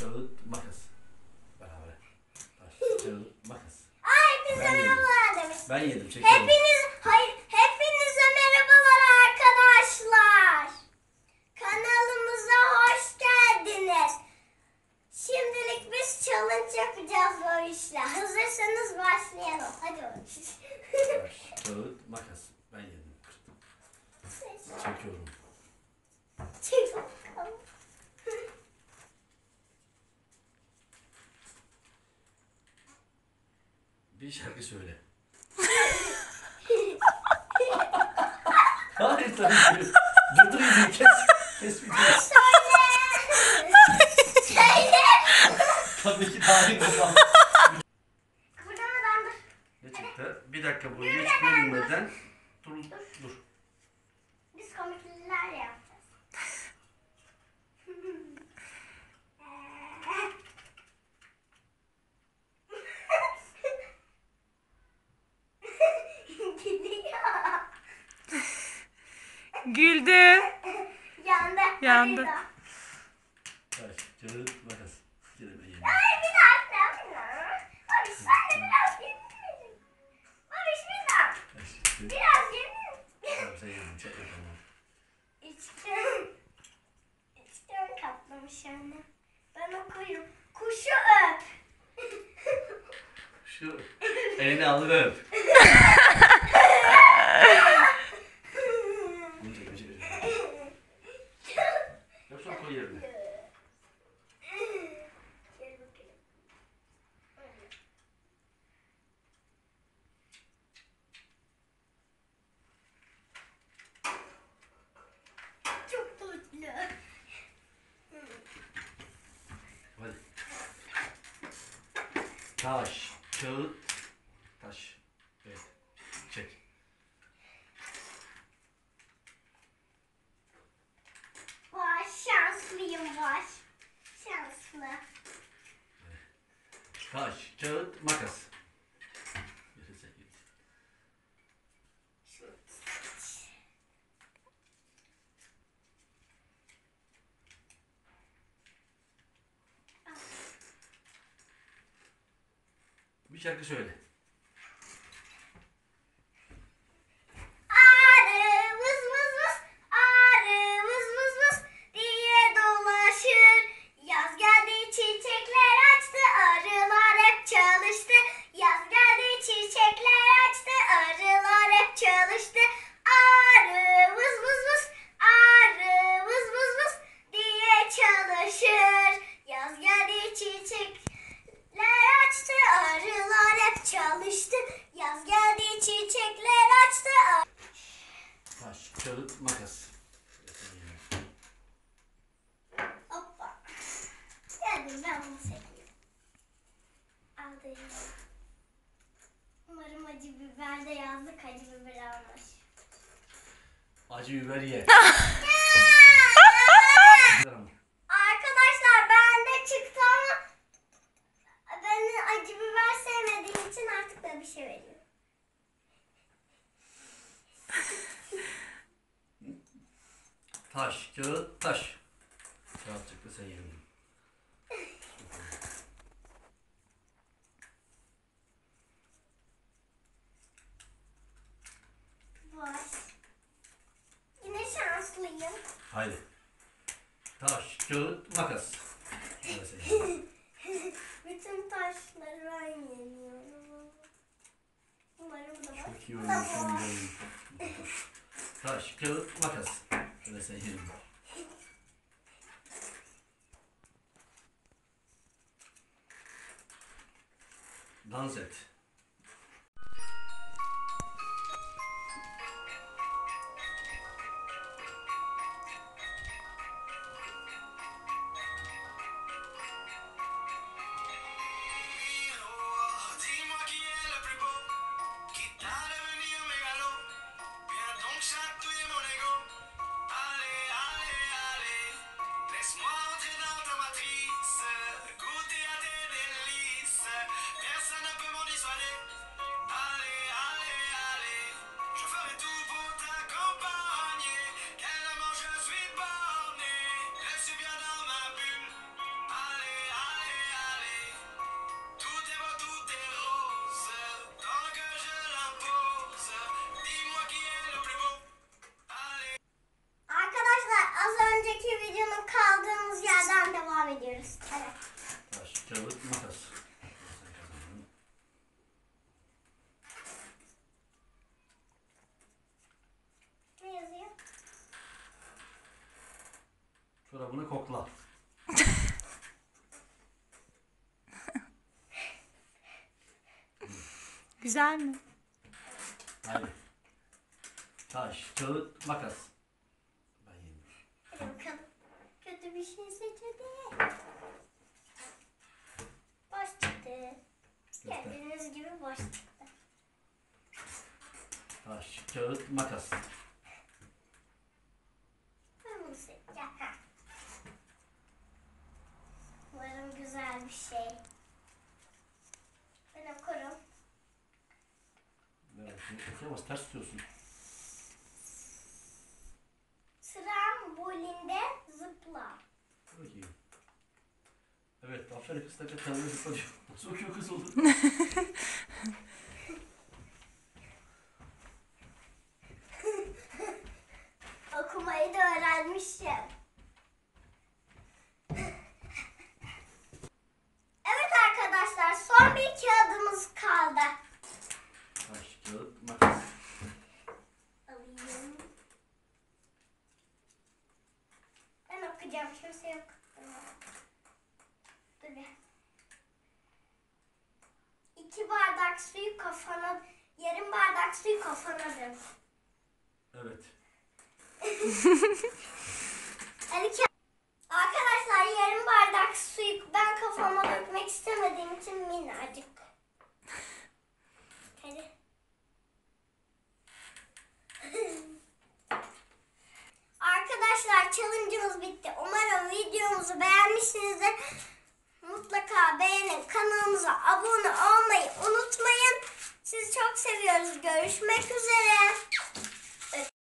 kağıt, makas. Beraber. Taş, kağıt, makas. Hepinize merhabalar demiş. Ben yedim, çekiyorum. Hepinize merhabalar arkadaşlar. Kanalımıza hoş geldiniz. Şimdilik biz challenge yapacağız o işle. Hazırsanız başlayalım. Hadi bakalım. Taş, kağıt, makas. Ben yedim. Çekiyorum. Çek bakalım. Bir şarkı söyle. Hayır tabii ki. Durdur iyice, kes videoyu. Söyle. Tabii ki tarih olan. Kıpırdamadan dur. Ne çıktı? Bir dakika boyunca hiç bölünmeden dur. Biz komikliler yapacağız. Gidiyor. Güldü. Yandı. Yandı. Hadi. Taş, kağıt, makas. Yine ben yedim. Ay bir dakika. Barış sen de biraz yemin. Barış bir dakika. Taş, kağıt. Biraz yemin. Tamam sen yedin, çek bakalım. İçten kaplamış anne. Ben okuyayım. Kuşu öp. Şu elini al ve öp. Bunu çek. Yoksa koy yerine. Gel bakayım. Çok tatlı. Hadi. Taş, kağıt, taş. Evet. Çek. Vay şanslıyım vay. Şanslı. Taş, kağıt, makas. Yürü sen git. Bir şarkı söyle. Arı vız vız vız, arı vız vız vız diye dolaşır. Yaz geldi çiçekler açtı, arılar hep çalıştı. Yaz geldi çiçekler açtı, arılar hep çalıştı. Arı vız vız vız, arı vız vız vız diye çalışır. Yaz geldi çiçekler açtı, arılar hep çalıştı. Yaz geldi çiçekler açtı. Taş, kağıt, makas. Hoppa. Geldim ben bunu seviyorum. Aldım. Umarım acı biber de yazdık acı biber almış. Acı biber ye. Arkadaşlar bende çıktı ama ben acı biber sevmediğim için artık da bir şey veriyorum. Taş, kağıt, taş. Kağıt çıktı sen yedin. Var. Yine şanslıyım. Haydi. Taş, kağıt, makas. Hadi sen yedin. Bütün taşları ben yeniyorum. Umarım da var. Çok iyi oynuyorsun. Taş, kağıt, makas. Şöyle sen yedin. Dans et. Dis-moi qui est le plus beau, qui t'a devenu mégalo. Viens donc chatouiller mon ego. Allez, allez, allez, laisse-moi entrer dans ta matrice, goûter à tes délices. Personne ne peut m'en dissuader. ediyoruz. Evet. Taş, kağıt, makas. Sen kazandın. Ne yazıyor? Çorabını kokla. Güzel mi? Haydi. Taş, kağıt, makas. Ben yendim. Hadi bakalım. Kötü bir şey seçmedi. Boş çıktı. Göster. Gördüğünüz gibi boş çıktı. Taş, kağıt, makas. Ben bunu seçeceğim. Ha. Umarım güzel bir şey. Ben okurum. Evet, şimdi okuyamaz, ters tutuyorsun. Trambolinde zıpla. Bakayım. Evet, aferin kız takı kendini zıplatıyor. Nasıl okuyor kız olur? Okumayı da öğrenmişim. Evet arkadaşlar, son bir kağıdımız kaldı. Taş, kağıt, makas. Alayım. Ben okuyacağım, kimse yok. Dur bir. 2 bardak suyu kafana, yarım bardak suyu kafana dök. Evet. Arkadaşlar, yarım bardak suyu ben kafama dökmek istemediğim için minnacık. Hadi. Arkadaşlar, challenge'ımız bitti. Umarım videomuzu beğenmişsinizdir. Mutlaka beğenin, kanalımıza